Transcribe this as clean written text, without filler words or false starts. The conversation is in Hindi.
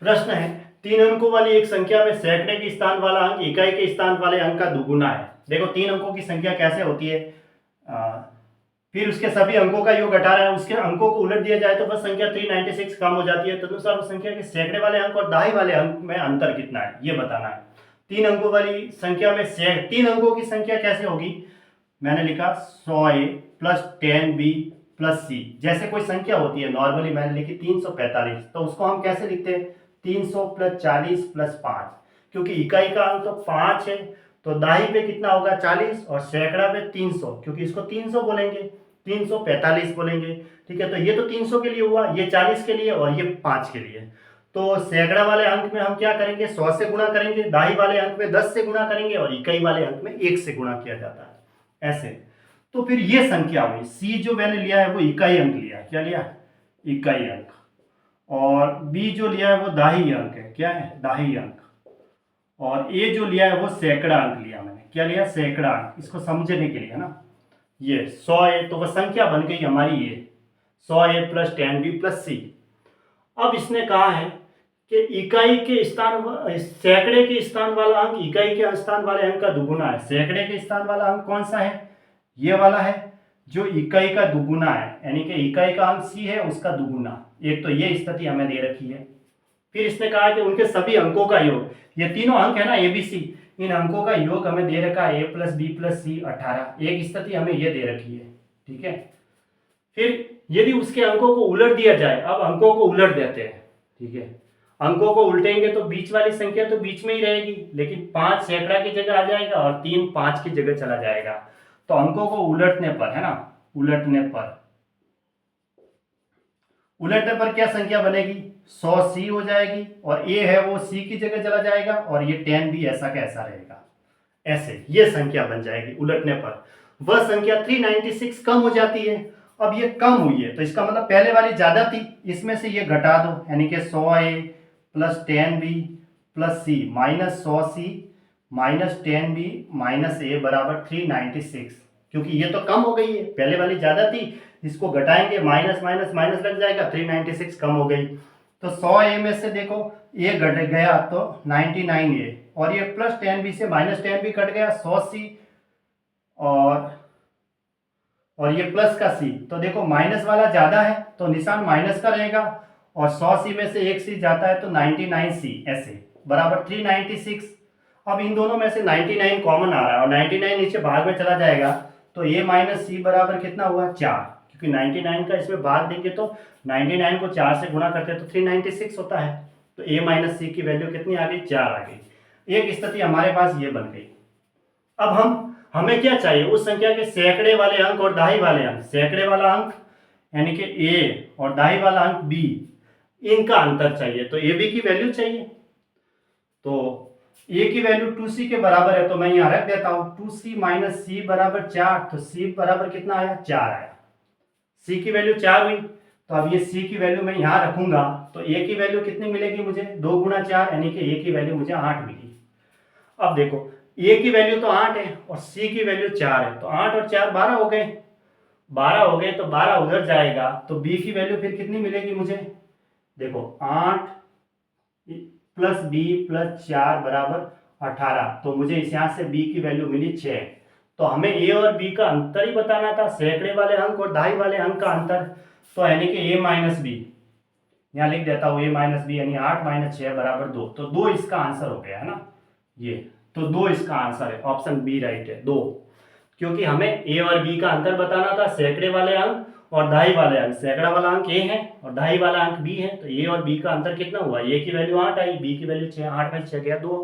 प्रश्न है, 3 अंकों वाली एक संख्या में सैकड़े के स्थान वाला अंक इकाई के स्थान वाले अंक का दुगुना है। देखो 3 अंकों की संख्या कैसे होती है, फिर उसके सभी अंकों का योग 18 है, उसके अंकों को उलट दिया जाए तो वह संख्या 396 कम हो जाती है। तदनुसार उस संख्या के सैकड़े वाले अंक और दहाई वाले अंक में अंतर कितना है ये बताना है। 3 अंकों वाली संख्या में 3 अंकों की संख्या कैसे होगी, मैंने लिखा 100a plus 10b plus c। जैसे कोई संख्या होती है नॉर्मली मैंने लिखी 345, तो उसको हम कैसे लिखते हैं 300 प्लस 40 प्लस 5, क्योंकि इकाई का अंक तो 5 है तो दाई पे कितना होगा 40 और सैकड़ा पे 300, क्योंकि इसको 300 बोलेंगे, 345 बोलेंगे। ठीक है, तो ये तो 300 के लिए हुआ, ये 40 के लिए और ये 5 के लिए। तो सैकड़ा वाले अंक में हम क्या करेंगे 100 से गुणा करेंगे, दाई वाले अंक में 10 से गुणा करेंगे और इकाई वाले अंक में 1 से गुणा किया जाता है ऐसे। तो फिर ये संख्या हुई, सी जो मैंने लिया है वो इकाई अंक लिया, क्या लिया इकाई अंक, और बी जो लिया है वो दाही अंक है, क्या है दाही अंक, और ए जो लिया है वो सैकड़ा अंक लिया मैंने, क्या लिया सैकड़ा अंक, इसको समझने के लिए है ना। ये 100a तो वह संख्या बन गई हमारी ये 100a plus 10b plus c। अब इसने कहा है कि इकाई के स्थान सैकड़े के स्थान वाला अंक इकाई के स्थान वाले अंक का दुगुना है। सैकड़े के स्थान वाला अंक कौन सा है, ये वाला है जो इकाई का दुगुना है, यानी कि इकाई का अंक c है उसका दुगुना। एक तो ये स्थिति हमें दे रखी है। फिर इसने कहा कि उनके सभी अंकों का योग, ये तीनों अंक है ना ए बी सी, इन अंकों का योग हमें दे रखा है a प्लस बी प्लस सी 18। एक स्थिति हमें ये दे रखी है, ठीक है। फिर यदि उसके अंकों को उलट दिया जाए, अब अंकों को उलट देते हैं, ठीक है। अंकों को उल्टेंगे तो बीच वाली संख्या तो बीच में ही रहेगी, लेकिन 5 सैकड़ा की जगह आ जाएगा और 3 5 की जगह चला जाएगा। तो अंकों को उलटने पर है ना, उलटने पर क्या संख्या बनेगी 100c हो जाएगी, और a है वो c की जगह चला जाएगा और ये 10 भी ऐसा कैसा रहेगा, ऐसे ये संख्या बन जाएगी उलटने पर। वह संख्या 396 कम हो जाती है। अब ये कम हुई है तो इसका मतलब पहले वाली ज्यादा थी, इसमें से ये घटा दो, यानी कि 100a plus 10b plus c minus 100c minus 10b minus a बराबर 396, क्योंकि ये तो कम हो गई है, पहले वाली ज्यादा थी, इसको घटाएंगे माइनस माइनस माइनस लग जाएगा, 396 कम हो गई। तो 100a में से देखो a घट गया तो 99a, और ये प्लस 10b से माइनस 10b कट गया 100c, और ये प्लस का c, तो देखो माइनस वाला ज्यादा है तो निशान माइनस का रहेगा, और 100c में से एक c जाता है तो 99c ऐसे बराबर 396। अब इन दोनों में से 99 कॉमन आ रहा है और 99 नीचे भाग में चला जाएगा, तो a माइनस सी बराबर कितना हुआ 4, क्योंकि 99 का इसमें भाग देंगे तो 99 को 4 से गुणा करते हैं तो 396 होता है। तो a माइनस सी की वैल्यू कितनी आ गई 4 आ गई। एक स्थिति हमारे पास ये बन गई। अब हमें क्या चाहिए उस संख्या के सैकड़े वाले अंक और दहाई वाले अंक, सैकड़े वाला अंक यानी कि a और दहाई वाला अंक b, इनका अंतर चाहिए, तो a b की वैल्यू चाहिए। तो a की वैल्यू 2c के बराबर है, तो मैं यहां रख देता हूं 2c माइनस सी बराबर 4, तो c बराबर कितना आया 4 आया, c की वैल्यू 4 हुई। तो अब ये c की वैल्यू मैं यहां रखूंगा तो a की वैल्यू कितनी मिलेगी मुझे 2 गुणा 4, यानी कि a की वैल्यू मुझे 8 मिली। अब देखो a की वैल्यू तो 8 है और c की वैल्यू 4 है, तो 8 और 4 12 हो गए, 12 हो गए तो 12 उधर जाएगा, तो b की वैल्यू फिर कितनी मिलेगी मुझे, देखो 8 प्लस b प्लस 4 बराबर 18, तो मुझे इस यहां से b की वैल्यू मिली 6। तो हमें a और b का अंतर ही बताना था, सैकड़े वाले अंक और दहाई वाले अंक का अंतर, तो यानी कि a माइनस बी, यहाँ लिख देता हूँ a माइनस बी, यानी 8 माइनस 6 बराबर 2, तो 2 इसका आंसर हो गया है ना ये, तो 2 इसका आंसर है, ऑप्शन बी राइट है 2, क्योंकि हमें a और b का अंतर बताना था, सैकड़े वाले अंक और दहाई वाले अंक, सैकड़ा वाला अंक a है और दहाई वाला अंक b है, तो a और b का अंतर कितना हुआ, a की वैल्यू 8 आई, b की वैल्यू 6, 8 में 6 गया 2।